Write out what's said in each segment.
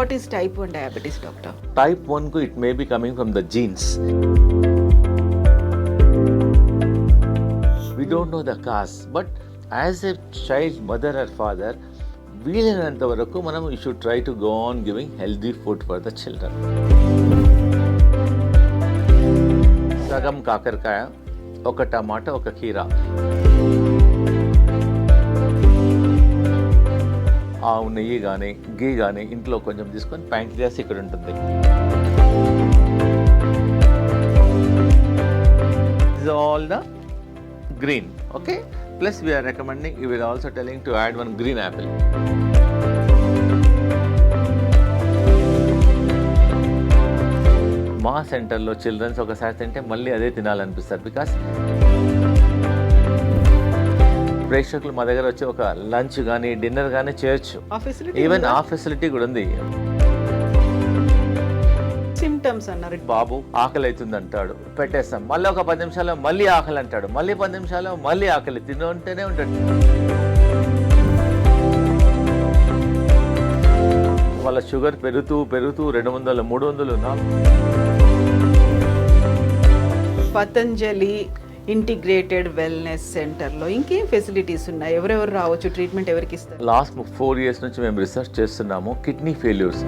what is type 1 diabetes, doctor? Type 1 it may be coming from the genes. We don't know the cause, but as a child, mother or father, వీలైనంత వరకు మనం you should try to go on giving healthy food for the children. సగం కాకరకాయ, ఒక టమాటా, ఒక కీరా, ఆవు నెయ్యి కానీ గీ కానీ ఇంట్లో కొంచెం తీసుకొని ప్యాంక్రియాస్ ఇక్కడ ఉంటుంది. This is all the green, okay? Plus we are recommending, we are also telling to add one green apple. మా సెంటర్లో చిల్డ్రన్స్ ఒకసారి తింటే మళ్ళీ అదే తినాలనిపిస్తారు. బికాస్ ప్రేక్షకులు మా దగ్గర వచ్చి ఒక లంచ్ కానీ డిన్నర్ కానీ చేయొచ్చు. ఈవెన్ ఆ ఫెసిలిటీ కూడా ఉంది. సిమ్టమ్స్ అన్నారు, బాబు ఆకలి అవుతుంది అంటాడు, పెట్టేస్తాం. మళ్ళీ ఒక 10 నిమిషాల్లో మళ్ళీ ఆకలి అంటాడు, మళ్ళీ 10 నిమిషాల్లో మళ్ళీ ఆకలి, తింటూనే ఉంటాడు. వాళ్ళ షుగర్ పెరుగుతూ 200, 300 ఉన్నా. పతంజలి ఇంటిగ్రేటెడ్ వెల్నెస్ సెంటర్లో ఇంకేం ఫెసిలిటీస్ ఉన్నాయి? ఎవరెవరు రావచ్చు? ట్రీట్మెంట్ ఎవరికి ఇస్తారు? లాస్ట్ 4 years నుంచి మేము రీసెర్చ్ చేస్తున్నాము కిడ్నీ ఫెయిల్యూర్స్.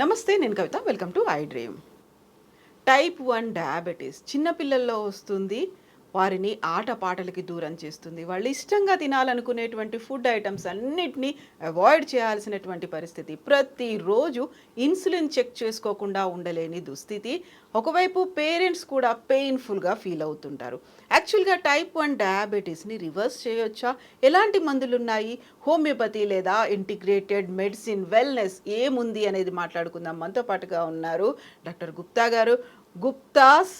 నమస్తే, నేను Kavitha. Welcome to I Dream. Type 1 diabetes చిన్నపిల్లల్లో వస్తుంది. వారిని ఆటపాటలకి దూరం చేస్తుంది. వాళ్ళు ఇష్టంగా తినాలనుకునేటువంటి ఫుడ్ ఐటమ్స్ అన్నిటినీ అవాయిడ్ చేయాల్సినటువంటి పరిస్థితి. ప్రతిరోజు ఇన్సులిన్ చెక్ చేసుకోకుండా ఉండలేని దుస్థితి. ఒకవైపు పేరెంట్స్ కూడా పెయిన్ఫుల్గా ఫీల్ అవుతుంటారు. యాక్చువల్గా టైప్ 1 డయాబెటీస్ని రివర్స్ చేయొచ్చా? ఎలాంటి మందులు ఉన్నాయి? హోమియోపతి లేదా ఇంటిగ్రేటెడ్ మెడిసిన్, వెల్నెస్ ఏముంది అనేది మాట్లాడుకుందాం. మనతో పాటుగా ఉన్నారు doctor Gupta garu, Gupta's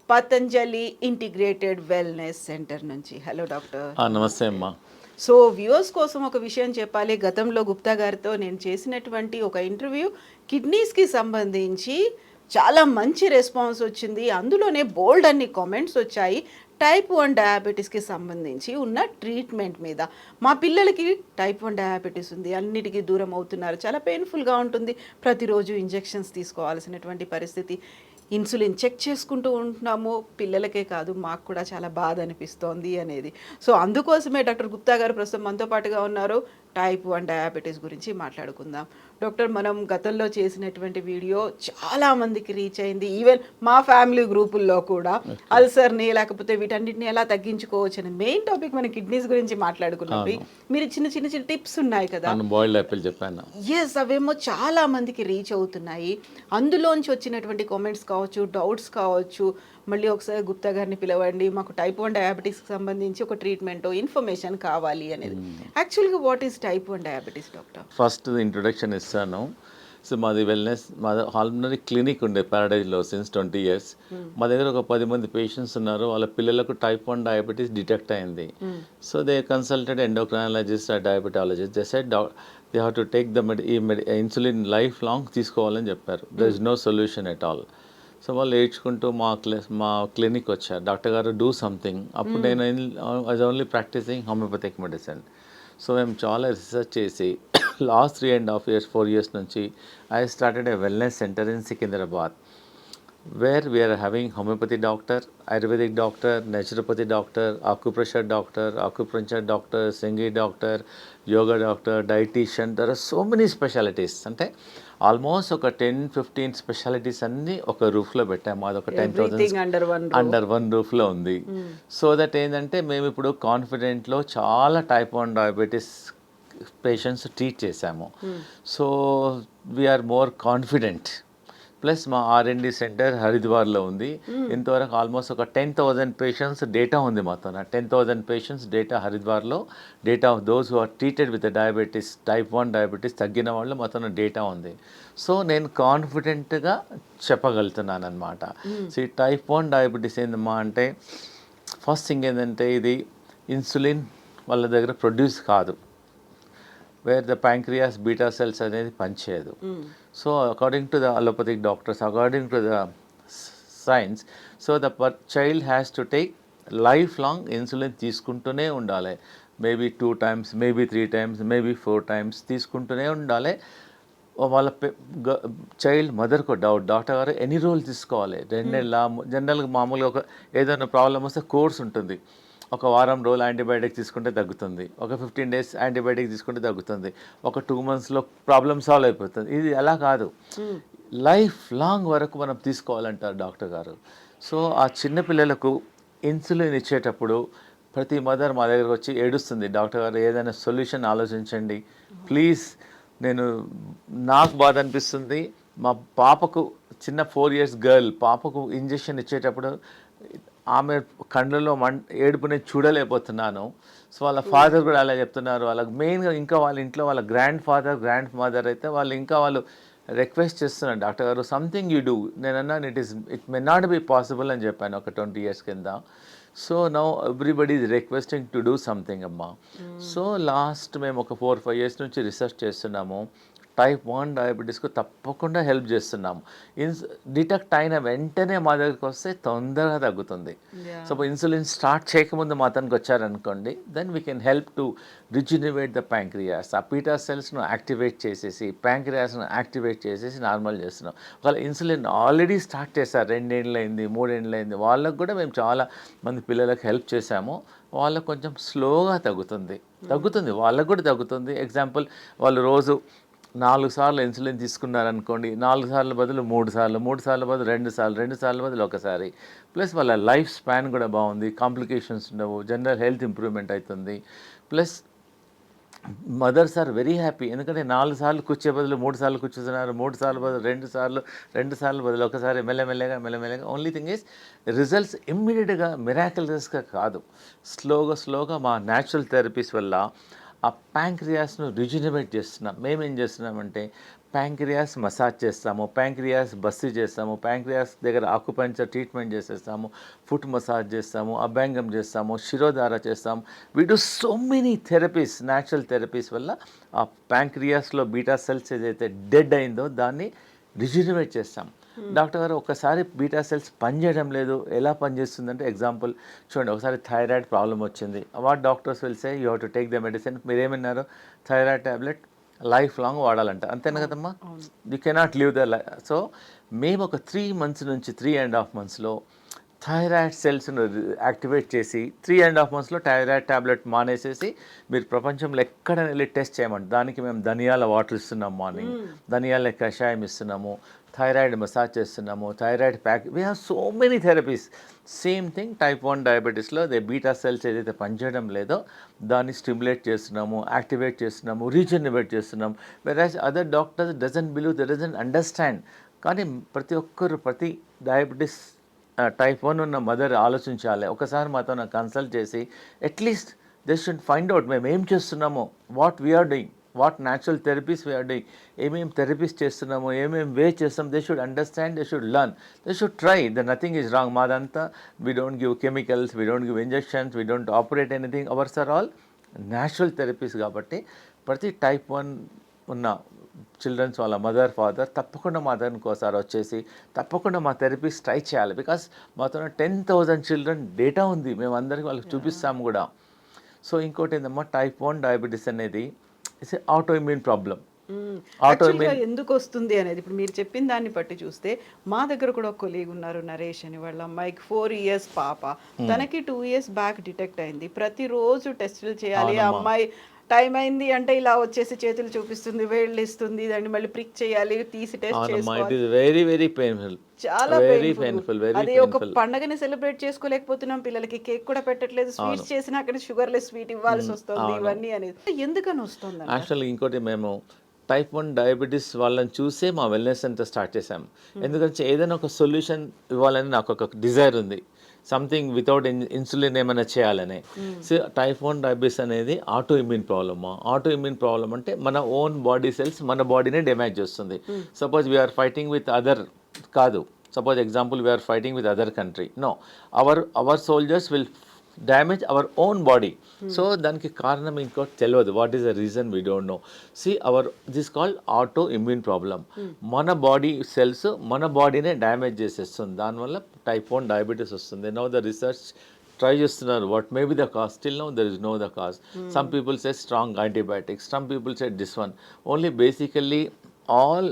Patanjali integrated wellness centre నుంచి. Hello doctor. నమస్తే అమ్మా. సో వ్యూవర్స్ కోసం ఒక విషయం చెప్పాలి. గతంలో గుప్తా గారితో నేను చేసినటువంటి ఒక ఇంటర్వ్యూ కిడ్నీస్కి సంబంధించి చాలా మంచి రెస్పాన్స్ వచ్చింది. అందులోనే బోల్డ్ అన్ని కామెంట్స్ వచ్చాయి టైప్ 1 డయాబెటీస్కి సంబంధించి ఉన్న ట్రీట్మెంట్ మీద. మా పిల్లలకి టైప్ 1 డయాబెటీస్ ఉంది, అన్నిటికీ దూరం అవుతున్నారు, చాలా పెయిన్ఫుల్గా ఉంటుంది, ప్రతిరోజు ఇంజెక్షన్స్ తీసుకోవాల్సినటువంటి పరిస్థితి, ఇన్సులిన్ చెక్ చేసుకుంటూ ఉంటున్నాము, పిల్లలకే కాదు మాకు కూడా చాలా బాధ అనిపిస్తోంది అనేది. సో అందుకోసమే డాక్టర్ గుప్తా గారు ప్రస్తుతం మనతో పాటుగా ఉన్నారు. టైప్ 1 డయాబెటీస్ గురించి మాట్లాడుకుందాం. డాక్టర్, మనం గతంలో చేసినటువంటి వీడియో చాలా మందికి రీచ్ అయింది. ఈవెన్ మా ఫ్యామిలీ గ్రూపుల్లో కూడా అల్సర్ని లేకపోతే వీటన్నిటిని ఎలా తగ్గించుకోవచ్చు అని మెయిన్ టాపిక్ మన కిడ్నీస్ గురించి మాట్లాడుకున్నప్పుడు మీరు చిన్న టిప్స్ ఉన్నాయి కదా, ఎస్, అవేమో చాలా మందికి రీచ్ అవుతున్నాయి. అందులోంచి వచ్చినటువంటి కామెంట్స్ కావచ్చు, డౌట్స్ కావచ్చు, మళ్ళీ ఒకసారి గుప్తా గారిని పిలవండి, మాకు టైప్ 1 డయాబెటీస్కి సంబంధించి ఒక ట్రీట్మెంట్ ఇన్ఫర్మేషన్ కావాలి అనేది. యాక్చువల్గా what is type 1 diabetes doctor? First introduction ఇస్తాను. సో మాది వెల్నెస్, మాది ఆల్రెడీ క్లినిక్ ఉండే ప్యారడైజ్లో సిన్స్ 20 years. మా దగ్గర ఒక 10 మంది పేషెంట్స్ ఉన్నారు. వాళ్ళ పిల్లలకు టైప్ 1 డయాబెటీస్ డిటెక్ట్ అయింది. So they consulted endocrinologist, diabetologist. They said they have to take the insulin life long తీసుకోవాలని చెప్పారు. There is no solution at all. సో వాళ్ళు ఏడ్చుకుంటూ మా క్లినిక్ వచ్చారు, డాక్టర్ గారు డూ సంథింగ్. అప్పుడు నేను I only practising homeopathic medicine. So మేము చాలా రీసెర్చ్ చేసి లాస్ట్ 3.5 years, 4 years నుంచి I started a wellness centre in Secunderabad, where we're having homeopathy doctor, ayurvedic doctor, naturopathy doctor, acupressure doctor, సింగి doctor, yoga doctor, dietician. There are so many specialities. అంటే almost ఒక 10-15 specialities అన్నీ ఒక రూఫ్లో పెట్టాము. అదొక 10,000 under one రూఫ్లో ఉంది. So that ఏంటంటే మేము ఇప్పుడు కాన్ఫిడెంట్లో చాలా టైప్ 1 డయాబెటీస్ పేషెంట్స్ ట్రీట్ చేశాము. So we're more confident. Plus మా R&D సెంటర్ హరిద్వార్లో ఉంది. ఇంతవరకు ఆల్మోస్ట్ ఒక 10,000 పేషెంట్స్ డేటా ఉంది మాతో. 10,000 పేషెంట్స్ డేటా హరిద్వార్లో, data of those who are treated with diabetes, type 1 diabetes తగ్గిన వాళ్ళు మాతో డేటా ఉంది. సో నేను కాన్ఫిడెంట్గా చెప్పగలుగుతున్నాను అనమాట. సో ఈ టైప్ 1 డయాబెటీస్ ఏందమ్మా అంటే, ఫస్ట్ థింగ్ ఏంటంటే ఇది ఇన్సులిన్ వాళ్ళ దగ్గర ప్రొడ్యూస్ కాదు, where the pancreas beta cells అనేది పనిచేయదు. So according to the allopathic doctors, according to the science. So the child has to take life long insulin తీసుకుంటూనే ఉండాలి. Maybe 2 times, maybe 3 times, maybe 4 times తీసుకుంటూనే ఉండాలి. వాళ్ళ child మదర్కు doctor గారు ఎన్ని రోజులు తీసుకోవాలి, 2 నెలల, జనరల్గా మామూలుగా ఒక ఏదైనా ప్రాబ్లం వస్తే కోర్స్ ఉంటుంది. ఒక వారం రోజులు యాంటీబయాటిక్ తీసుకుంటే తగ్గుతుంది, ఒక 15 days యాంటీబయాటిక్ తీసుకుంటే తగ్గుతుంది, ఒక 2 monthsలో ప్రాబ్లమ్ సాల్వ్ అయిపోతుంది. ఇది అలా కాదు, లైఫ్ లాంగ్ వరకు మనం తీసుకోవాలంటారు డాక్టర్ గారు. సో ఆ చిన్న పిల్లలకు ఇన్సులిన్ ఇచ్చేటప్పుడు ప్రతి మదర్ మా దగ్గరకు వచ్చి ఏడుస్తుంది, డాక్టర్ గారు ఏదైనా సొల్యూషన్ ఆలోచించండి ప్లీజ్. నాకు బాధ అనిపిస్తుంది, మా పాపకు చిన్న 4 years గర్ల్ పాపకు ఇంజెక్షన్ ఇచ్చేటప్పుడు ఆమె కళ్ళలో ఏడుపుని చూడలేకపోతున్నాను. సో వాళ్ళ ఫాదర్ కూడా అలా చెప్తున్నారు. వాళ్ళకి మెయిన్గా ఇంకా వాళ్ళ ఇంట్లో వాళ్ళ గ్రాండ్ మదర్ అయితే వాళ్ళు రిక్వెస్ట్ చేస్తున్నాను, డాక్టర్ గారు సంథింగ్ యూ డూ. నేను అన్నాను it may not be possible అని చెప్పాను ఒక 20 years కింద. So now everybody is requesting to do something అమ్మా. సో లాస్ట్ మేము ఒక 4-5 years నుంచి రీసెర్చ్ చేస్తున్నాము. టైప్ 1 డయాబెటీస్కు తప్పకుండా హెల్ప్ చేస్తున్నాము. డిటెక్ట్ అయిన వెంటనే మా దగ్గరికి వస్తే తొందరగా తగ్గుతుంది. సో ఇన్సులిన్ స్టార్ట్ చేయకముందు మా అతనికి వచ్చారనుకోండి, then we can help to rejuvenate the pancreas. ఆ పీటా సెల్స్ను యాక్టివేట్ చేసేసి ప్యాంక్రియాస్ను యాక్టివేట్ చేసేసి నార్మల్ చేస్తున్నాం. ఒకవేళ ఇన్సులిన్ ఆల్రెడీ స్టార్ట్ చేశారు, 2 ఏళ్ళు అయింది, 3 ఏళ్ళు అయింది, వాళ్ళకు కూడా మేము చాలా మంది పిల్లలకు హెల్ప్ చేశాము. వాళ్ళకు కొంచెం స్లోగా తగ్గుతుంది, వాళ్ళకు కూడా తగ్గుతుంది. ఎగ్జాంపుల్, వాళ్ళు రోజు 4 సార్లు ఇన్సులిన్ తీసుకున్నారనుకోండి, 4 సార్లు బదులు 3 సార్లు, 3 సార్లు బదులు 2 సార్లు, 2 సార్లు బదులు ఒకసారి. ప్లస్ వాళ్ళ లైఫ్ స్పాన్ కూడా బాగుంది, కాంప్లికేషన్స్ ఉండవు, జనరల్ హెల్త్ ఇంప్రూవ్మెంట్ అవుతుంది. Plus mothers are very happy, ఎందుకంటే 4 సార్లు కూర్చే బదులు 3 సార్లు కూర్చుతున్నారు, 3 సార్లు బదులు 2 సార్లు బదులు ఒకసారి, మెల్లమెల్లగా. ఓన్లీ థింగ్ ఈజ్ రిజల్ట్స్ ఇమ్మీడియట్గా మిరాకిల్స్గా కాదు, స్లోగా మా న్యాచురల్ థెరపీస్ వల్ల ఆ ప్యాంక్రియాస్ను రిజినవేట్ చేస్తున్నాం. మేమేం చేస్తున్నామంటే ప్యాంక్రియాస్ మసాజ్ చేస్తాము, ప్యాంక్రియాస్ బస్సీ చేస్తాము, ప్యాంక్రియాస్ దగ్గర ఆకుపంచర్ ట్రీట్మెంట్ చేసేస్తాము, ఫుట్ మసాజ్ చేస్తాము, అభ్యంగం చేస్తాము, శిరోధార చేస్తాము. We do so many therapies, natural therapies వల్ల ఆ ప్యాంక్రియాస్లో బీటా సెల్స్ ఏదైతే డెడ్ అయిందో దాన్ని రిజినవేట్ చేస్తాం. డాక్టర్ గారు ఒకసారి బీటా సెల్స్ పనిచేయడం లేదు, ఎలా పనిచేస్తుందంటే ఎగ్జాంపుల్ చూడండి, ఒకసారి థైరాయిడ్ ప్రాబ్లం వచ్చింది. What doctors will say you have to take the medicine. మీరేమన్నారు, థైరాయిడ్ ట్యాబ్లెట్ లైఫ్ లాంగ్ వాడాలంట, అంతేనా కదమ్మా, you cannot leave the so మేము ఒక 3 months నుంచి 3.5 monthsలో థైరాయిడ్ సెల్స్ను యాక్టివేట్ చేసి 3.5 monthsలో థైరాయిడ్ ట్యాబ్లెట్ మానేసేసి మీరు ప్రపంచంలో ఎక్కడ వెళ్ళి టెస్ట్ చేయమంటే దానికి మేము ధనియాల వాటర్ ఇస్తున్నాము, మార్నింగ్ ధనియాల కషాయం ఇస్తున్నాము, థైరాయిడ్ మసాజ్ చేస్తున్నాము, thyroid pack, we have so many therapies. Same thing type 1 డయాబెటీస్లో బీటా సెల్స్ ఏదైతే పనిచేయడం లేదో దాన్ని స్టిమ్యులేట్ చేస్తున్నాము, యాక్టివేట్ చేస్తున్నాము, రీజనరేట్ చేస్తున్నాము. Whereas other doctors doesn't believe, they doesn't understand. కానీ ప్రతి డయాబెటీస్ టైప్ 1 ఉన్న మదర్ ఆలోచించాలి, ఒకసారి మాతో కన్సల్ట్ చేసి at least they should find out మేము ఏం చేస్తున్నామో, what we are doing, what natural therapies we are doing, ఏమేమి థెరపీస్ చేస్తున్నామో, ఏమేమి వే చేస్తాం. They should understand, they should learn, they should try. Nothing is wrong. మాదంతా we don't give chemicals, we don't give injections, we don't operate anything. Ours are all natural therapies. కాబట్టి ప్రతి type 1 ఉన్న children's వాళ్ళ father తప్పకుండా మా దగ్గరికి ఒకసారి వచ్చేసి తప్పకుండా మా థెరపీస్ ట్రై చేయాలి. బికాస్ మాతో 10,000 చిల్డ్రన్ డేటా ఉంది, మేము అందరికీ వాళ్ళకి చూపిస్తాము కూడా. సో ఇంకోటి ఏంటమ్మా, టైప్ 1 డయాబెటీస్ అనేది ఇట్స్ ఆటో ఇమ్యూన్ ప్రాబ్లం. ఎందుకు వస్తుంది అనేది ఇప్పుడు మీరు చెప్పిన దాన్ని బట్టి చూస్తే మా దగ్గర కూడా ఒక కొలీగ్ ఉన్నారు, నరేష్ అని. వాళ్ళ అమ్మాయికి 4 years పాప, తనకి 2 years బ్యాక్ డిటెక్ట్ అయింది. ప్రతిరోజు టెస్టులు చేయాలి. ఆ అమ్మాయి టైం అయింది అంటే ఇలా వచ్చేసి చేతులు చూపిస్తుంది, వేళ్ళు ఇస్తుంది, దాన్ని మళ్ళీ ప్రిక్ చేయాలి, తీసి టెస్ట్ చేసుకోవాలి. వెరీ పెయిన్ఫుల్, చాలా పెయిన్ఫుల్. అది ఒక పండగని సెలబ్రేట్ చేసుకోలేకపోతున్నాం, పిల్లలకి కేక్ కూడా పెట్టట్లేదు, స్వీట్స్ చేసినా అక్కడ షుగర్లెస్ స్వీట్ ఇవ్వాల్సి వస్తుంది. ఇవన్నీ అనేది ఎందుకని వస్తుంది? యాక్చువల్లీ ఇంకోటి, మేము టైప్ 1 డయాబెటీస్ వాళ్ళని చూసే మా వెల్నెస్ సెంటర్ స్టార్ట్ చేశాము. ఎందుకంటే ఏదైనా ఒక సొల్యూషన్ ఇవ్వాలని నాకు ఒక డిజైర్ ఉంది, సంథింగ్ వితౌట్ ఇన్సులిన్ ఏమైనా చేయాలని. సో టైప్ 1 డయాబెటీస్ అనేది ఆటో ఇమ్యూన్ ప్రాబ్లమా? ఆటో ఇమ్యూన్ ప్రాబ్లం అంటే మన ఓన్ బాడీ సెల్స్ మన బాడీనే డ్యామేజ్ చేస్తుంది. Suppose we are fighting with other, కాదు, suppose example we are fighting with other country, no, our soldiers will damage our own body. So దానికి కారణం ఇంకోటి తెలియదు. What is the reason we don't know. See our this called auto immune problem. మన body cells మన బాడీనే damage చేసేస్తుంది, దానివల్ల type 1 diabetes వస్తుంది. నౌ ద రీసెర్చ్ ట్రై చేస్తున్నారు what may be the cause. Still now there is no the cause. Some people say strong antibiotics, some people say this one. Only basically all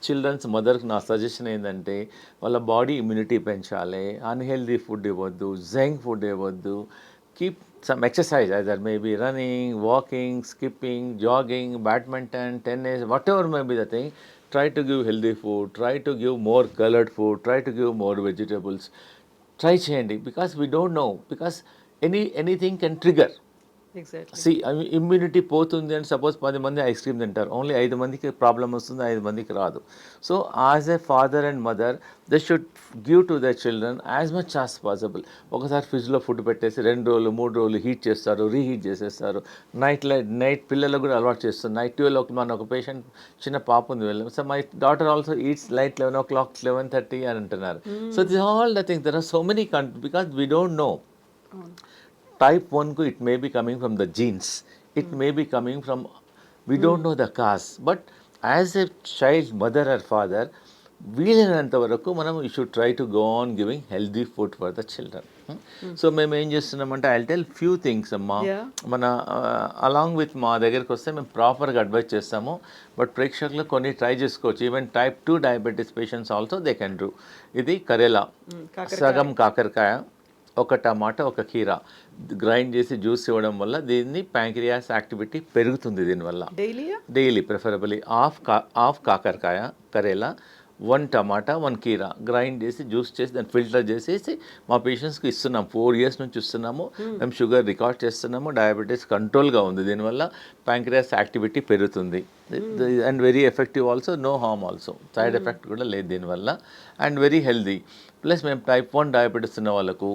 children's మదర్కి నా సజెషన్ ఏంటంటే వాళ్ళ body immunity పెంచాలి, unhealthy food ఇవ్వద్దు, junk food ఇవ్వద్దు, keep some exercise either maybe running, walking, skipping, jogging, badminton, tennis, whatever may be the thing. Try to give healthy food, try to give more colored food, try to give more vegetables. Try చేయండి, because we don't know, because anything can trigger. Exactly. See immunity పోతుంది అని suppose 10 మంది ice cream తింటారు, only 5 మందికి problem వస్తుంది, 5 మందికి రాదు. So as a father and mother they should give to the children as much as possible. ఒకసారి ఫ్రిడ్జ్లో ఫుడ్ పెట్టేసి 2 రోజులు 3 రోజులు హీట్ చేస్తారు, రీహీట్ చేసేస్తారు. నైట్ పిల్లలకు కూడా అలవాటు చేస్తారు. నైట్ 12 మన ఒక పేషెంట్ చిన్న పాప ఉంది వెళ్ళాం. So my daughter also eats light 11 o'clock, 11:30 అని అంటున్నారు. So this all the things, there are so many because we don't know. Type 1 ku it may be coming from the genes, it may be coming from, we don't know the cause, but as a child mother or father వీలైనంత వరకు మనం you should try to go on giving healthy food for the children. So మేము ఏం చేస్తున్నామంటే I tell few things అమ్మా. మన along with మా దగ్గరికి వస్తే మేము ప్రాపర్గా అడ్వైజ్ చేస్తాము, బట్ ప్రేక్షకులు కొన్ని ట్రై చేసుకోవచ్చు. Even type 2 diabetes patients also they can do. ఇది కరేలా, సగం కాకరకాయ, ఒక టమాటా, ఒక కీరా గ్రైండ్ చేసి జ్యూస్ ఇవ్వడం వల్ల దీన్ని ప్యాంక్రియాస్ యాక్టివిటీ పెరుగుతుంది. దీనివల్ల డైలీ ప్రిఫరబుల్లీ హాఫ్ కాకరకాయ, కరేలా, 1 టమాటా, 1 కీరా గ్రైండ్ చేసి జ్యూస్ చేసి దాన్ని ఫిల్టర్ చేసేసి మా పేషెంట్స్కి ఇస్తున్నాం. 4 years నుంచి ఇస్తున్నాము. మేము షుగర్ రికార్డ్ చేస్తున్నాము. డయాబెటీస్ కంట్రోల్గా ఉంది. దీనివల్ల ప్యాంక్రియాస్ యాక్టివిటీ పెరుగుతుంది. And very effective also, no harm also, side effect కూడా లేదు దీనివల్ల, అండ్ వెరీ హెల్దీ. ప్లస్ మేము టైప్ 1 డయాబెటీస్ ఉన్న వాళ్ళకు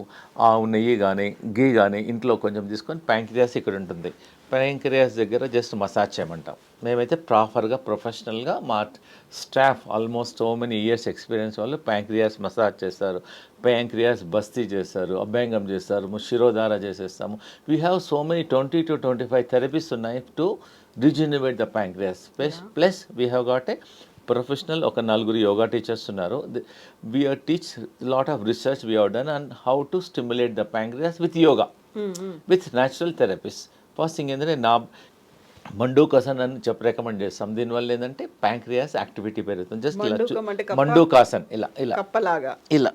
ఆవు నెయ్యి కానీ గీ కానీ ఇంట్లో కొంచెం తీసుకొని ప్యాంక్రియాస్ ఇక్కడ ఉంటుంది, ప్యాంక్రియాస్ దగ్గర జస్ట్ మసాజ్ చేయమంటాం. మేమైతే ప్రాపర్గా ప్రొఫెషనల్గా మా staff almost so many years experience వాళ్ళు ప్యాంక్రియాస్ మసాజ్ చేస్తారు, ప్యాంక్రియాస్ బస్తీ చేస్తారు, అభ్యంగం చేస్తారు, శిరోధార చేసేస్తాము. We have so many 20 to 25 therapies ఉన్నాయి to regenerate the pancreas. Plus we have got a professional ఒక 4 యోగా టీచర్స్ ఉన్నారు. we teach lot of research we have done on how to stimulate the pancreas with yoga, with natural therapies. First thing ఏంటంటే నా మండూకాసన్ అని చెప్పి recommend చేస్తాం. దీనివల్ల ఏంటంటే pancreas activity పెరుగుతుంది. జస్ట్ మండూకాసన్ ఇలా ఇలా ఇలా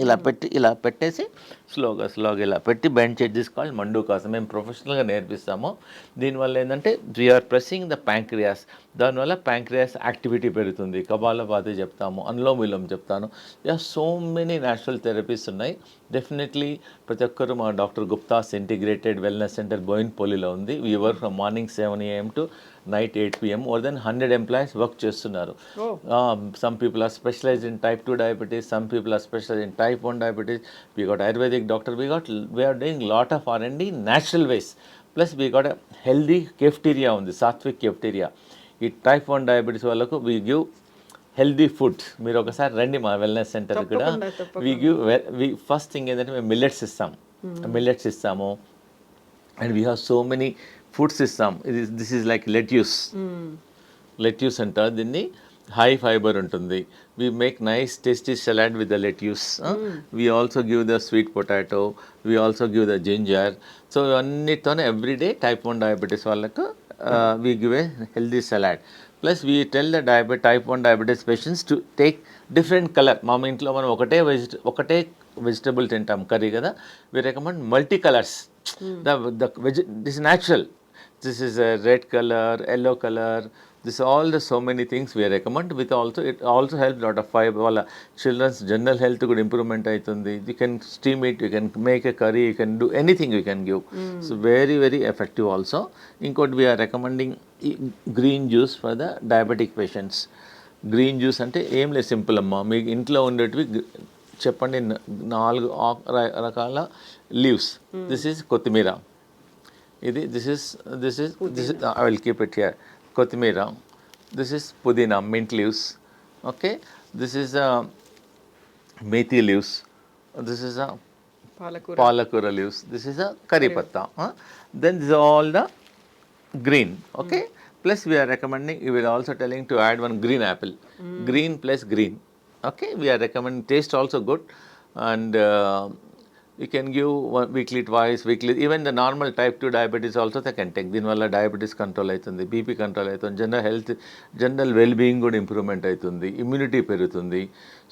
ఇలా పెట్టేసి స్లోగా ఇలా పెట్టి బెండ్ చేసి తీసుకోవాలి. మండూకాసన్ మేము ప్రొఫెషనల్గా నేర్పిస్తాము. దీనివల్ల ఏంటంటే వీఆర్ ప్రెస్సింగ్ ద ప్యాంక్రియాస్, దానివల్ల ప్యాంక్రియాస్ యాక్టివిటీ పెరుగుతుంది. కపాలభాతి చెప్తాము, అనులోమ విలోమ చెప్తాను. సో మెనీ న్యాచురల్ థెరపీస్ ఉన్నాయి. డెఫినెట్లీ ప్రతి ఒక్కరు మా doctor Gupta's integrated wellness centre బోయిన్పల్లిలో ఉంది. We work from morning 7 AM to night 8 PM. More than 100 employees work చేస్తున్నారు. Some people are specialized in type 2 diabetes, some people are specialized in type 1 diabetes. We got Ayurvedic doctor, we are doing lot of R&D natural ways. Plus we got a healthy cafeteria ఉంది, Satvik cafeteria. ఈ type 1 diabetes వాళ్ళకు we give healthy food. మీరు ఒకసారి రండి మా wellness centre కూడా. We first thing ఏంటంటే మేము మిల్లెట్స్ ఇస్తాము and we have so many foods ఇస్తాం. దిస్ ఈజ్ లైక్ లెట్యూస్ అంటారు దీన్ని. హై ఫైబర్ ఉంటుంది. We make nice tasty salad with the lettuce. We also give the sweet potato, we also give the ginger. So ఇవన్నిటితోనే everyday type 1 diabetes వాళ్ళకు we give a healthy salad. Plus we tell the type 1 diabetes patients to take different colour. మా ఇంట్లో మనం ఒకటే vegetable తింటాం, curry కదా. We recommend multi colours. This natural, this is a red color, yellow color, this all the so many things we recommend. With also it also helps lot of fiber. Wala children's general health good improvement aitundi. You can steam it, you can make a curry, you can do anything you can give. So very very effective also. Inkot we are recommending green juice for the diabetic patients. Green juice ante em le simple amma, మీ ఇంట్లో ఉండేటివి చెప్పండి 4 రకాల leaves. This is కొత్తిమీర. This is I will keep it here. Kothimira. This is pudina, mint leaves. Okay. This is methi leaves. This is పాలకూర. పాలకూర leaves. This is a curry patta. Then this is all the green. Okay. Plus we are recommending. We will also telling to add one green apple. Green plus green. Okay. We are recommending. Taste also good, and you can give one weekly, twice weekly. Even the normal type 2 diabetes also they can take. దీనివల్ల diabetes control అవుతుంది, BP control అవుతుంది, general health, general well being కూడా improvement అవుతుంది, immunity పెరుగుతుంది.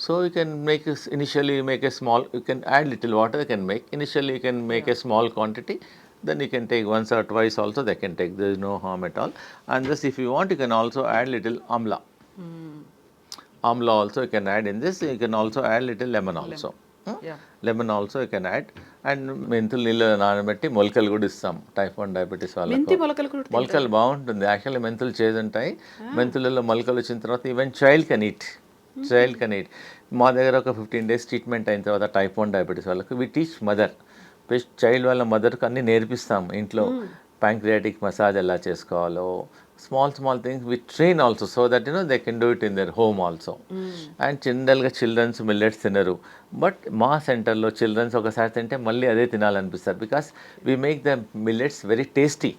So you can make initially make a small, you can add little water, you can make initially, you can make a small quantity. Then you can take once or twice also they can take. There is no harm at all. And just if you want, you can also add little amla. Amla also you can add in this. You can also add little lemon also. Yeah. Lemon also you can add. And మెంతులు నీళ్ళు నానబెట్టి మొలకలు కూడా ఇస్తాం type 1 diabetes మెంతి వాళ్ళకి. మొలకలు కూడా మొలకలు బాగుంటుంది. యాక్చువల్లీ మెంతులు చేదుంటాయి. మెంతులలో మొలకలు వచ్చిన తర్వాత even child can eat. Child can eat. మా దగ్గర ఒక 15 days ట్రీట్మెంట్ అయిన తర్వాత టైప్ 1 డయాబెటీస్ వాళ్ళకి వి టీచ్ మదర్, చైల్డ్ వాళ్ళ మదర్కి అన్నీ నేర్పిస్తాం ఇంట్లో. ప్యాంక్రియాటిక్ మసాజ్ ఎలా చేసుకోవాలో, small things we train also, so that they can do it in their home also. And జనరల్గా చిల్డ్రన్స్ మిల్లెట్స్ తినరు, బట్ మా సెంటర్లో చిల్డ్రన్స్ ఒకసారి తింటే మళ్ళీ అదే తినాలనిపిస్తారు. Because we make the millets very tasty.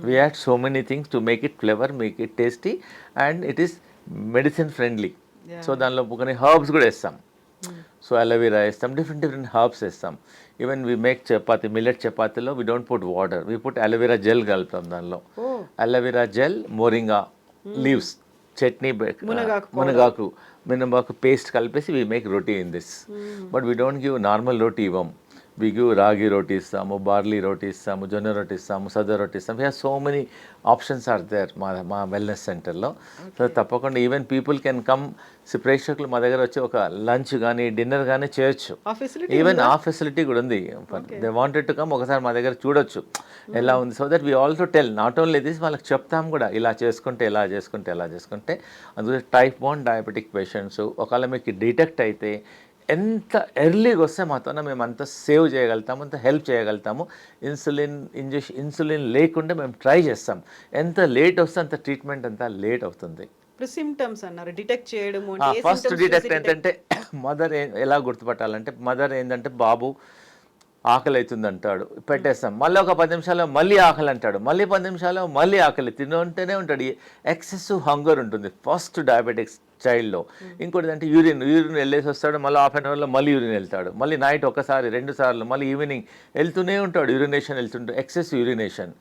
We add so many things to make it flavour, make it tasty, and it is medicine friendly. So దానిలో కొన్ని హర్బ్స్ కూడా వేస్తాం. సో అలోవెరా వేస్తాం, డిఫరెంట్ హర్బ్స్ వేస్తాం. Even we make chapati, millet చపాతీలో we don't put water, we put aloe vera gel కలుపుతాం దానిలో. Aloe vera gel, moringa leaves, chutney, మునగాకు, మినపాకు పేస్ట్ కలిపేసి we make roti in this. But we don't give normal రోటీ ఇవ్వం. వీ గివ్ రాగి రోటీ ఇస్తాము, బార్లీ రోటీ ఇస్తాము, జొన్న రోటీ ఇస్తాము, సజ్జ రోటీ ఇస్తాము. We have so many options are there మా వెల్నెస్ సెంటర్లో. సో తప్పకుండా ఈవెన్ పీపుల్ కెన్ కమ్, ప్రేక్షకులు మా దగ్గర వచ్చి ఒక లంచ్ కానీ డిన్నర్ కానీ చేయొచ్చు. ఈవెన్ ఆ ఫెసిలిటీ కూడా ఉంది. దే వాంటెడ్ టు కమ్, ఒకసారి మా దగ్గర చూడొచ్చు ఎలా ఉంది. So that we also tell, not only this, వాళ్ళకి చెప్తాం కూడా ఇలా చేసుకుంటే. అందుకే టైప్ 1 డయాబెటిక్ పేషెంట్స్ ఒకవేళ మీకు డిటెక్ట్ అయితే ఎంత ఎర్లీగా వస్తే మాత్రం మేము అంత సేవ్ చేయగలుగుతాము, అంత హెల్ప్ చేయగలుగుతాము. ఇన్సులిన్ లేకుండా మేము ట్రై చేస్తాం. ఎంత లేట్ వస్తే అంత ట్రీట్మెంట్ అంత లేట్ అవుతుంది. ఇప్పుడు సిమ్టమ్స్ అన్నారు, డిటెక్ట్ చేయడము. ఫస్ట్ డిటెక్ట్ ఏంటంటే మదర్ ఎలా గుర్తుపట్టాలంటే, మదర్ ఏంటంటే బాబు ఆకలి అవుతుంది అంటాడు, పెట్టేస్తాం. మళ్ళీ ఒక 10 నిమిషాల్లో మళ్ళీ ఆకలి అంటాడు, మళ్ళీ 10 నిమిషాల్లో మళ్ళీ ఆకలి తింటూనే ఉంటాడు. ఎక్సెసివ్ హంగర్ ఉంటుంది ఫస్ట్ డయాబెటిక్స్ చైల్డ్లో. ఇంకోటి అంటే యూరిన్ వెళ్ళేసి వస్తాడు, మళ్ళీ హాఫ్ అన్ అవర్లో మళ్ళీ యూరిన్ వెళ్తాడు, మళ్ళీ నైట్ ఒకసారి 2 సార్లు, మళ్ళీ ఈవినింగ్ వెళ్తూనే ఉంటాడు, యూరినేషన్ వెళ్తుంటాడు, ఎక్సెసివ్ యూరినేషన్.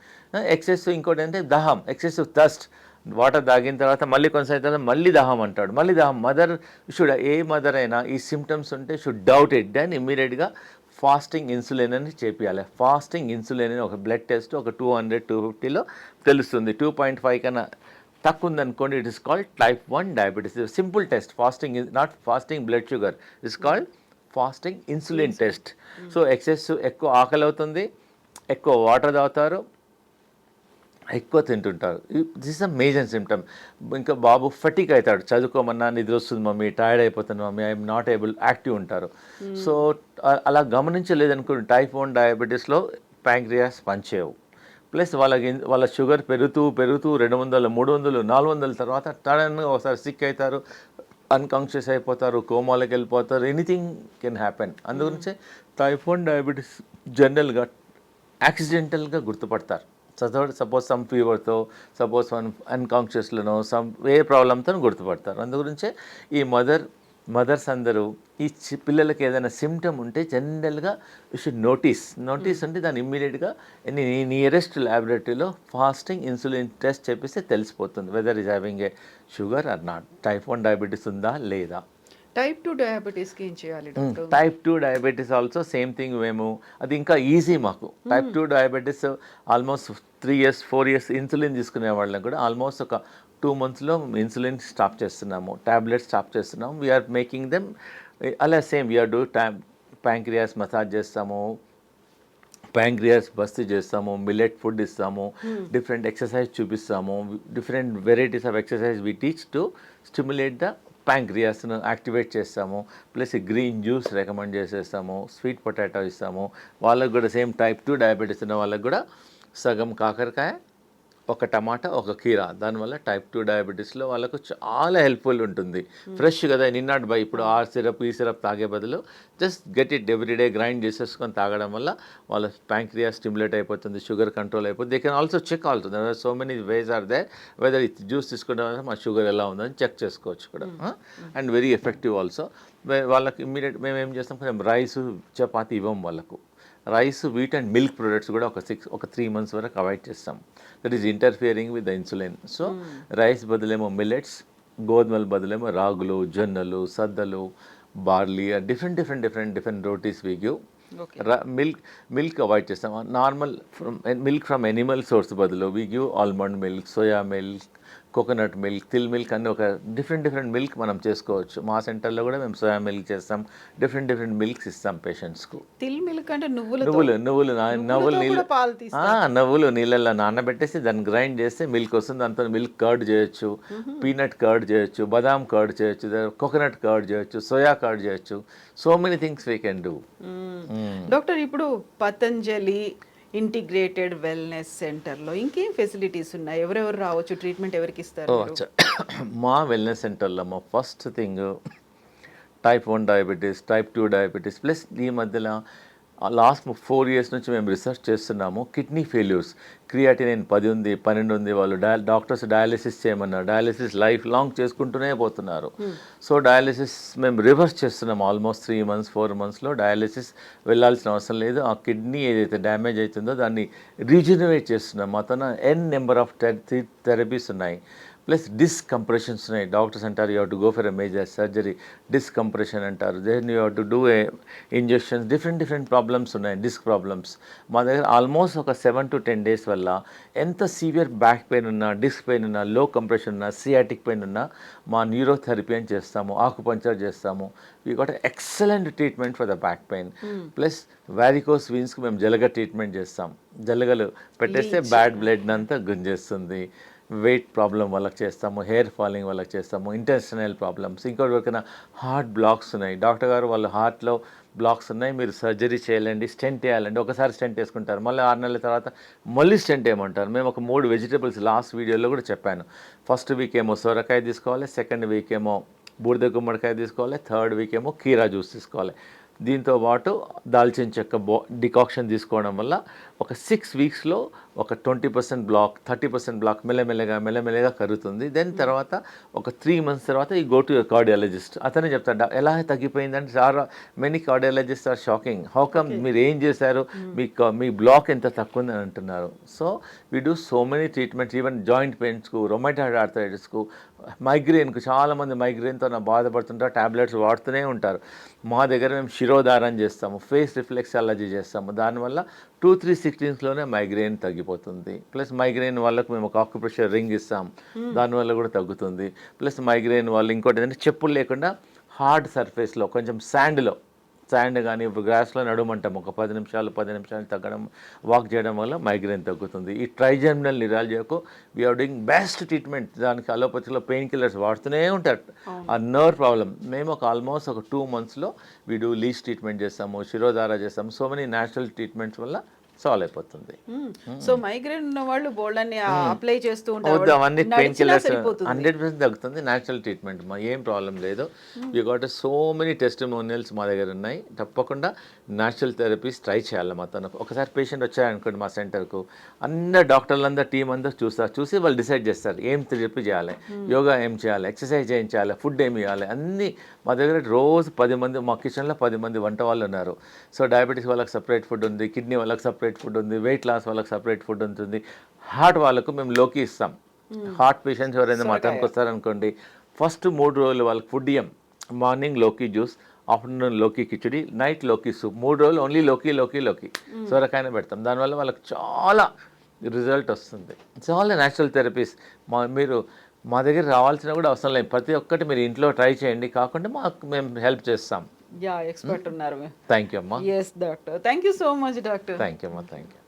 ఇంకోటి అంటే దాహం, ఎక్సెసివ్ థర్స్ట్, వాటర్ తాగిన తర్వాత మళ్ళీ కొనసాగిన తర్వాత మళ్ళీ దాహం అంటాడు, మళ్ళీ దాహం. మదర్ ఏ మదర్ అయినా ఈ సిమ్టమ్స్ ఉంటే షుడ్ డౌట్ ఇట్, దెన్ ఇమ్మీడియట్గా ఫాస్టింగ్ ఇన్సులిన్ అని చేపియాలి. ఫాస్టింగ్ ఇన్సులిన్ అని ఒక బ్లడ్ టెస్ట్ ఒక 200-250లో తెలుస్తుంది. 2.5 కన్నా తక్కువ ఉందనుకోండి, it is called type 1 diabetes. Simple test. Fasting is not fasting blood sugar, is called fasting insulin test. So ఎక్కువ ఆకలి అవుతుంది, ఎక్కువ వాటర్ తాగుతారు, ఎక్కువ తింటుంటారు. This is a major symptom. ఇంకా బాబు ఫటిక్ అవుతాడు, చదువుకోమన్నా నిద్ర వస్తుంది మమ్మీ, టైర్డ్ అయిపోతుంది mummy, I'm not able, active ఉంటారు. సో అలా గమనించలేదనుకోండి, టైప్ 1 డయాబెటీస్లో ప్యాంక్రియాస్ పనిచేయవు. ప్లస్ వాళ్ళ షుగర్ పెరుగుతూ 200, 300, 400 తర్వాత సడన్గా ఒకసారి సిక్ అవుతారు, అన్కాన్షియస్ అయిపోతారు, కోమాలోకి వెళ్ళిపోతారు, ఎనీథింగ్ కెన్ హ్యాపెన్. అందుగురించే టైప్ 1 డయాబెటీస్ జనరల్గా యాక్సిడెంటల్గా గుర్తుపడతారు. సపోజ్ సమ్ ఫీవర్తో, సపోజ్ అన్కాన్షియస్లోనో ఏ ప్రాబ్లంతో గుర్తుపడతారు. అందుగురించే ఈ మదర్స్ అందరూ ఈ పిల్లలకి ఏదైనా సిమ్టమ్ ఉంటే జనరల్గా యూ షుడ్ నోటీస్ అంటే దాన్ని ఇమ్మీడియట్గా నియరెస్ట్ ల్యాబొరేటరీలో ఫాస్టింగ్ ఇన్సులిన్ టెస్ట్ చేపిస్తే తెలిసిపోతుంది whether is having a sugar or not, type 1 diabetes ఉందా లేదా. టైప్ 2 డయాబెటీస్కి ఏం చేయాలి? Type 2 diabetes also same thing. మేము అది ఇంకా ఈజీ మాకు. Type 2 diabetes almost 3 years 4 years insulin తీసుకునే వాళ్ళని కూడా ఆల్మోస్ట్ ఒక 2 monthsలో ఇన్సులిన్ స్టాప్ చేస్తున్నాము, ట్యాబ్లెట్స్ స్టాప్ చేస్తున్నాము. వీఆర్ మేకింగ్ దెమ్ అలా same we're do pancreas massage చేస్తాము, ప్యాంక్రియాస్ బస్తీ చేస్తాము, మిల్లెట్ ఫుడ్ ఇస్తాము, డిఫరెంట్ ఎక్సర్సైజ్ చూపిస్తాము, different varieties of exercise we teach to stimulate the ప్యాంక్రియాస్ను యాక్టివేట్ చేస్తాము. ప్లస్ గ్రీన్ జ్యూస్ రికమెండ్ చేసేస్తాము, స్వీట్ పొటాటో ఇస్తాము. వాళ్ళకు కూడా సేమ్ టైప్ 2 డయాబెటీస్ ఉన్న వాళ్ళకు కూడా సగం కాకరకాయ, ఒక టమాటా ఒక కీరా దానివల్ల టైప్ 2 డయాబెటీస్లో వాళ్ళకు చాలా హెల్ప్ఫుల్ ఉంటుంది. ఫ్రెష్ కదా, నిన్నటి బై ఇప్పుడు ఆ సిరప్ ఈ సిరప్ తాగే బదులు just get it everyday grind చేసేసుకొని తాగడం వల్ల వాళ్ళ ప్యాంక్రియా స్టిమ్యులేట్ అయిపోతుంది, షుగర్ కంట్రోల్ అయిపోతుంది. They can also check also so many ways are they whether ఇది జ్యూస్ తీసుకోవడం వల్ల మా షుగర్ ఎలా ఉందని చెక్ చేసుకోవచ్చు కూడా. And very effective also. వాళ్ళకి ఇమ్మీడియట్ మేము ఏం చేస్తాం, కొంచెం రైస్ చపాతి ఇవ్వం వాళ్ళకు. Rice, wheat and milk products కూడా ఒక 3 months వరకు అవాయిడ్ చేస్తాం. That is interfering with the insulin. So rice బదులేమో మిల్లెట్స్, గోధుమల బదులేమో రాగులు, జొన్నలు, సద్దలు, barley, different rotis we give. Milk avoid చేస్తాం. Normal milk from animal source బదులు we give almond milk, soya milk, coconut milk, til milk అన్ని ఒక డిఫరెంట్ మిల్క్ మనం చేసుకోవచ్చు. మా సెంటర్లో కూడా మేము సోయా మిల్క్ చేస్తాం, డిఫరెంట్ మిల్క్స్ ఇస్తాం పేషెంట్స్కు. తిల్ మిల్క్ అంటే నువ్వులు నువ్వులు నీళ్ళల్లో నానబెట్టేసి దాన్ని గ్రైండ్ చేస్తే మిల్క్ వస్తుంది. దాంతో మిల్క్ కర్డ్ చేయొచ్చు, పీనట్ కర్డ్ చేయొచ్చు, బదాం కర్డ్ చేయొచ్చు, కోకోనట్ కర్డ్ చేయొచ్చు, సోయా కర్డ్ చేయొచ్చు. So many things we can do. Doctor, ఇప్పుడు పతంజలి ఇంటిగ్రేటెడ్ వెల్నెస్ సెంటర్లో ఇంకేం ఫెసిలిటీస్ ఉన్నాయి? ఎవరెవరు రావచ్చు? ట్రీట్మెంట్ ఎవరికి ఇస్తారు? మా వెల్నెస్ సెంటర్లో మా first thing type 1 diabetes, type 2 diabetes, plus ఈ మధ్యలో లాస్ట్ 4 years నుంచి మేము రీసెర్చ్ చేస్తున్నాము. కిడ్నీ ఫెయిల్యూర్స్, క్రియాటినిన్ 10 ఉంది, 12 ఉంది, వాళ్ళు డాక్టర్స్ డయాలిసిస్ చేయమన్నారు. డయాలిసిస్ లైఫ్ లాంగ్ చేసుకుంటూనే పోతున్నారు. సో డయాలిసిస్ మేము రివర్స్ చేస్తున్నాం. ఆల్మోస్ట్ 3 months 4 monthsలో డయాలిసిస్ వెళ్ళాల్సిన అవసరం లేదు. ఆ కిడ్నీ ఏదైతే డ్యామేజ్ అవుతుందో దాన్ని రీజనరేట్ చేస్తున్నాం. అతను నెంబర్ ఆఫ్ థెరపీస్ ఉన్నాయి. ప్లస్ డిస్క్ కంప్రెషన్స్ ఉన్నాయి. డాక్టర్స్ అంటారు you have to go for a major surgery, disc compression అంటారు. Then you have to do a injections, different problems ఉన్నాయి, డిస్క్ ప్రాబ్లమ్స్. మా దగ్గర ఆల్మోస్ట్ ఒక 7 to 10 days వల్ల ఎంత సీవియర్ బ్యాక్ పెయిన్ ఉన్నా, డిస్క్ పెయిన్ ఉన్నా, లో కంప్రెషన్ ఉన్నా, సియాటిక్ పెయిన్ ఉన్నా మా న్యూరోథెరపీ అని చేస్తాము, ఆకుపంచర్ చేస్తాము. We got excellent treatment for the back pain. Plus varicose వీన్స్కి మేము జలగ ట్రీట్మెంట్ చేస్తాం. జలగలు పెట్టేస్తే బ్యాడ్ బ్లడ్ అంతా గుంజేస్తుంది. వెయిట్ ప్రాబ్లం వాళ్ళకి చేస్తాము, హెయిర్ ఫాలింగ్ వాళ్ళకి చేస్తాము, ఇంటెస్టినల్ ప్రాబ్లమ్స్. ఇంకోటి వరకైనా హార్ట్ బ్లాక్స్ ఉన్నాయి, డాక్టర్ గారు వాళ్ళ హార్ట్లో బ్లాక్స్ ఉన్నాయి, మీరు సర్జరీ చేయాలండి, స్టెంట్ వేయాలండి. ఒకసారి స్టెంట్ వేసుకుంటారు, మళ్ళీ 6 నెలల తర్వాత మళ్ళీ స్టెంట్ వేయమంటారు. మేము ఒక 3 వెజిటబుల్స్ లాస్ట్ వీడియోలో కూడా చెప్పాను. ఫస్ట్ వీక్ ఏమో సొరకాయ తీసుకోవాలి, సెకండ్ వీక్ ఏమో బూడిద గుమ్మడికాయ తీసుకోవాలి, థర్డ్ వీక్ ఏమో కీరా జ్యూస్ తీసుకోవాలి. దీంతో పాటు దాల్చిన చెక్క డికాక్షన్ తీసుకోవడం వల్ల ఒక 6 weeksలో ఒక 20% బ్లాక్, 30% బ్లాక్ మెల్లమెల్లగా కరుగుతుంది. దెన్ తర్వాత ఒక 3 months తర్వాత ఈ గో టు యువర్ కార్డియాలజిస్ట్. అతనే చెప్తాడు ఎలా తగ్గిపోయిందంటే. చాలా many cardiologist are shocking, how come మీరు ఏం చేశారు, మీ బ్లాక్ ఎంత తక్కువ ఉందని అంటున్నారు. So we do so many treatments. Even joint పెయిన్స్కు, రొమాటైడ్ ఆర్థరైటిస్కు, మైగ్రెయిన్కు. చాలామంది మైగ్రెయిన్తో బాధపడుతుంటారు, ట్యాబ్లెట్స్ వాడుతూనే ఉంటారు. మా దగ్గర మేము శిరోధారం చేస్తాము, ఫేస్ రిఫ్లెక్సాలజీ చేస్తాము. దానివల్ల 2-3 16లోనే మైగ్రెయిన్ తగ్గిపోతుంది. ప్లస్ మైగ్రెయిన్ వాళ్ళకు మేము ఒక ఆక్యుప్రెషర్ రింగ్ ఇస్తాం, దానివల్ల కూడా తగ్గుతుంది. ప్లస్ మైగ్రెయిన్ వాళ్ళు ఇంకోటి ఏంటంటే చెప్పులు లేకుండా హార్డ్ సర్ఫేస్లో కొంచెం శాండ్ కానీ గ్రాస్లో నడుమంటాం ఒక 10 నిమిషాలు తగ్గడం, వాక్ చేయడం వల్ల మైగ్రేన్ తగ్గుతుంది. ఈ ట్రైజెమినల్ నిరాలజాకు వీఆర్ డూయింగ్ బెస్ట్ ట్రీట్మెంట్. దానికి అలోపతిలో పెయిన్ కిల్లర్స్ వాడుతూనే ఉంటారు. ఆ నర్వ్ ప్రాబ్లం మేము ఆల్మోస్ట్ ఒక 2 monthsలో వీ డూ లీచ్ ట్రీట్మెంట్ చేస్తాము, శిరోధార చేస్తాము. సో మెనీ న్యాచురల్ ట్రీట్మెంట్స్ వల్ల సాల్వ్ అయిపోతుంది. సో మైగ్రేన్ ఉన్న వాళ్ళు బోల్డన్ని అప్లై చేస్తూ ఉంటారు, అవన్నీ పెయిన్ కిల్లర్స్ 100% తగ్గుతుంది. న్యాచురల్ ట్రీట్మెంట్ మా ఏం ప్రాబ్లం లేదు. We got so many testimonials మా దగ్గర ఉన్నాయి. తప్పకుండా న్యాచురల్ థెరపీస్ ట్రై చేయాలి. మా తనకు ఒకసారి పేషెంట్ వచ్చారనుకోండి మా సెంటర్కు, అందరు డాక్టర్లందరూ టీం అందరూ చూసి వాళ్ళు డిసైడ్ చేస్తారు ఏం థెరపీ చేయాలి, యోగా ఏం చేయాలి, ఎక్సర్సైజ్ ఏం చేయాలి, ఫుడ్ ఏమి ఇవ్వాలి, అన్నీ మా దగ్గర రోజు 10 మంది, మా కిచెన్లో 10 మంది వంట వాళ్ళు ఉన్నారు. సో డయాబెటీస్ వాళ్ళకి సపరేట్ ఫుడ్ ఉంది, కిడ్నీ వాళ్ళకి సపరేట్ ఫుడ్ ఉంది, వెయిట్ లాస్ వాళ్ళకి సపరేట్ ఫుడ్ ఉంటుంది, హార్ట్ వాళ్ళకు మేము లోకి ఇస్తాం. హార్ట్ పేషెంట్స్ ఎవరైనా మా టైంకి వస్తారనుకోండి, ఫస్ట్ 3 రోజులు వాళ్ళకి ఫుడ్ ఇయ్యం. మార్నింగ్ లోకి జ్యూస్, ఆఫ్టర్నూన్ లోకి కిచడి, నైట్ లోకి సూప్. 3 రోజులు ఓన్లీ లోకి సొరకాయనే పెడతాం. దానివల్ల వాళ్ళకి చాలా రిజల్ట్ వస్తుంది. చాలా న్యాచురల్ థెరపీస్. మీరు మా దగ్గర రావాల్సిన కూడా అవసరం లేదు. ప్రతి ఒక్కటి మీరు ఇంట్లో ట్రై చేయండి, కాకుండా మేము హెల్ప్ చేస్తాం. ఎక్స్పర్ట్ ఉన్నారు. థ్యాంక్ యూ అమ్మా. yes doctor, thank you so much doctor. Thank you అమ్మా. Thank you.